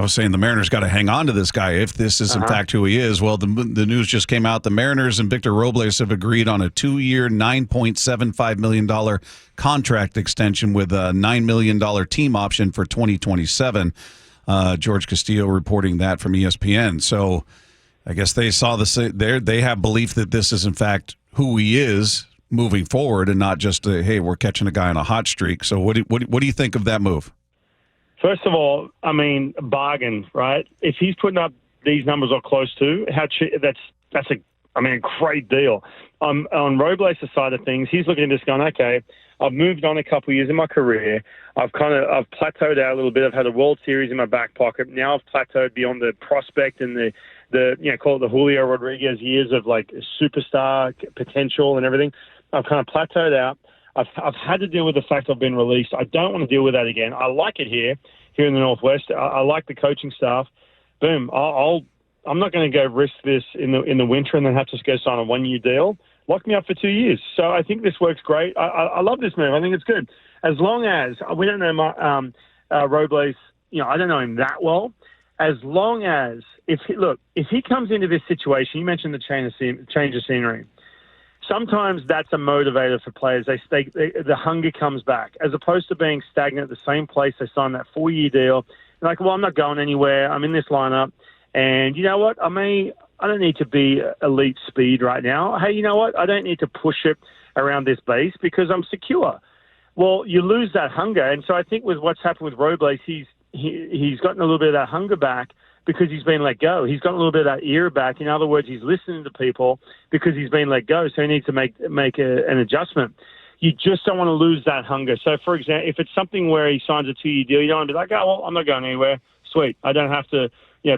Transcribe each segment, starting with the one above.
was saying the Mariners got to hang on to this guy if this is in fact who he is. Well, the news just came out. The Mariners and Victor Robles have agreed on a 2-year, $9.75 million contract extension with a $9 million team option for 2027. George Castillo reporting that from ESPN. So I guess they saw they have belief that this is in fact who he is moving forward, and not just hey, we're catching a guy on a hot streak. So what do you think of that move? First of all, I mean, bargain, right? If he's putting up these numbers or close to, that's a great deal. On Robles' side of things, he's looking at this going, okay, I've moved on a couple of years in my career. I've plateaued out a little bit. I've had a World Series in my back pocket. Now I've plateaued beyond the prospect and the call it the Julio Rodriguez years of like superstar potential and everything. I've kind of plateaued out. I've had to deal with the fact I've been released. I don't want to deal with that again. I like it here in the Northwest. I like the coaching staff. Boom. I'm not going to go risk this in the winter and then have to go sign a 1-year deal. Lock me up for 2 years. So I think this works great. I love this move. I think it's good. As long as we don't know Robles, I don't know him that well. As long as if he comes into this situation, you mentioned the change of scenery. Sometimes that's a motivator for players. The hunger comes back, as opposed to being stagnant at the same place. They signed that 4-year deal. They're like, well, I'm not going anywhere. I'm in this lineup. And you know what? I don't need to be elite speed right now. Hey, you know what? I don't need to push it around this base because I'm secure. Well, you lose that hunger. And so I think with what's happened with Robles, he's gotten a little bit of that hunger back because he's been let go. He's gotten a little bit of that ear back. In other words, he's listening to people because he's been let go. So he needs to make an adjustment. You just don't want to lose that hunger. So, for example, if it's something where he signs a 2-year deal, you don't want to be like, oh, well, I'm not going anywhere. Sweet. I don't have to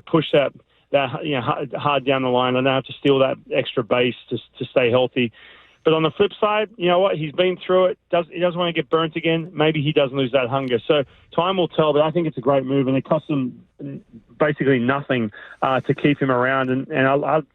push that hard down the line. I don't have to steal that extra base to stay healthy. But on the flip side, you know what? He's been through it. He doesn't want to get burnt again. Maybe he doesn't lose that hunger. So time will tell, but I think it's a great move, and it costs him basically nothing to keep him around. And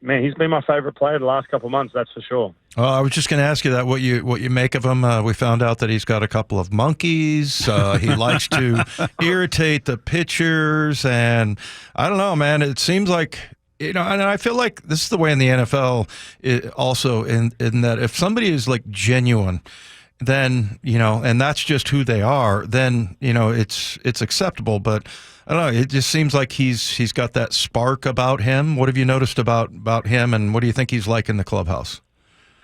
man, he's been my favorite player the last couple of months, that's for sure. I was just going to ask you that, what you make of him. We found out that he's got a couple of monkeys. He likes to irritate the pitchers, and I don't know, man. It seems like, and I feel like this is the way in the NFL also in that if somebody is like genuine, then, and that's just who they are, then, it's acceptable. But I don't know, it just seems like he's got that spark about him. What have you noticed about him, and what do you think he's like in the clubhouse?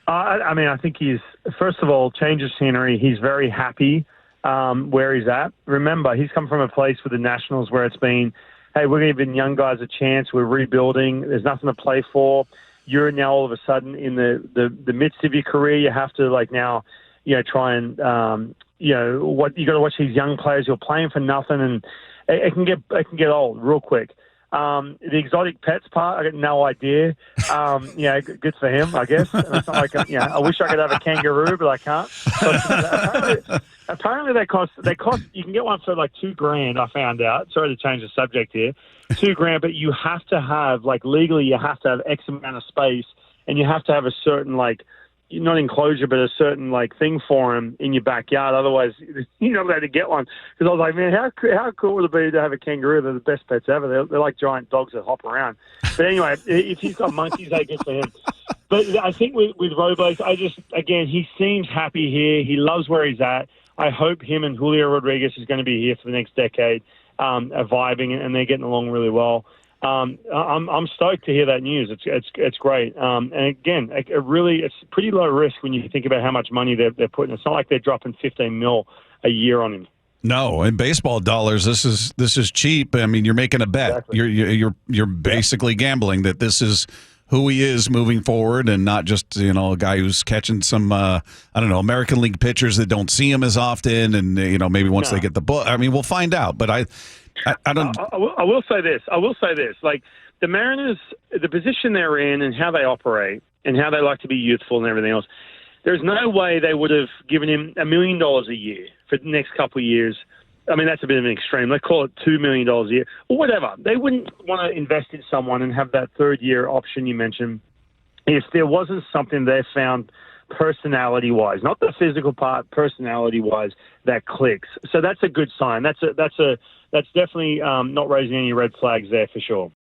I think he's, first of all, change of scenery. He's very happy where he's at. Remember, he's come from a place with the Nationals where it's been, hey, we're giving young guys a chance. We're rebuilding. There's nothing to play for. You're now all of a sudden in the midst of your career. You have to now, try and you got to watch these young players. You're playing for nothing, and it can get old real quick. The exotic pets part, I got no idea. Good for him, I guess. And it's not like I wish I could have a kangaroo, but I can't. But apparently they cost. You can get one for like $2,000. I found out. Sorry to change the subject here. $2,000, but you have to have legally you have to have X amount of space, and you have to have a certain not enclosure, but a certain thing for him in your backyard. Otherwise, you're not allowed to get one. Because I was like, man, how cool would it be to have a kangaroo? They're the best pets ever. They're like giant dogs that hop around. But anyway, if he's got monkeys, hey, good for him. But I think with Robles, he seems happy here. He loves where he's at. I hope him and Julio Rodriguez is going to be here for the next decade, are vibing, and they're getting along really well. I'm stoked to hear that news. It's great. And again, it's pretty low risk when you think about how much money they're putting. It's not like they're dropping $15 million a year on him. No, in baseball dollars, this is cheap. I mean, you're making a bet. Exactly. You're basically gambling that this is who he is moving forward, and not just a guy who's catching some American League pitchers that don't see him as often, and maybe once they get the book. I mean, we'll find out. But I don't. I will say this. The Mariners, the position they're in and how they operate and how they like to be youthful and everything else, there's no way they would have given him $1 million a year for the next couple of years. I mean, that's a bit of an extreme. Let's call it $2 million a year or whatever. They wouldn't want to invest in someone and have that third-year option you mentioned if there wasn't something they found personality-wise, not the physical part, personality-wise, that clicks. So that's a good sign. That's that's definitely not raising any red flags there for sure.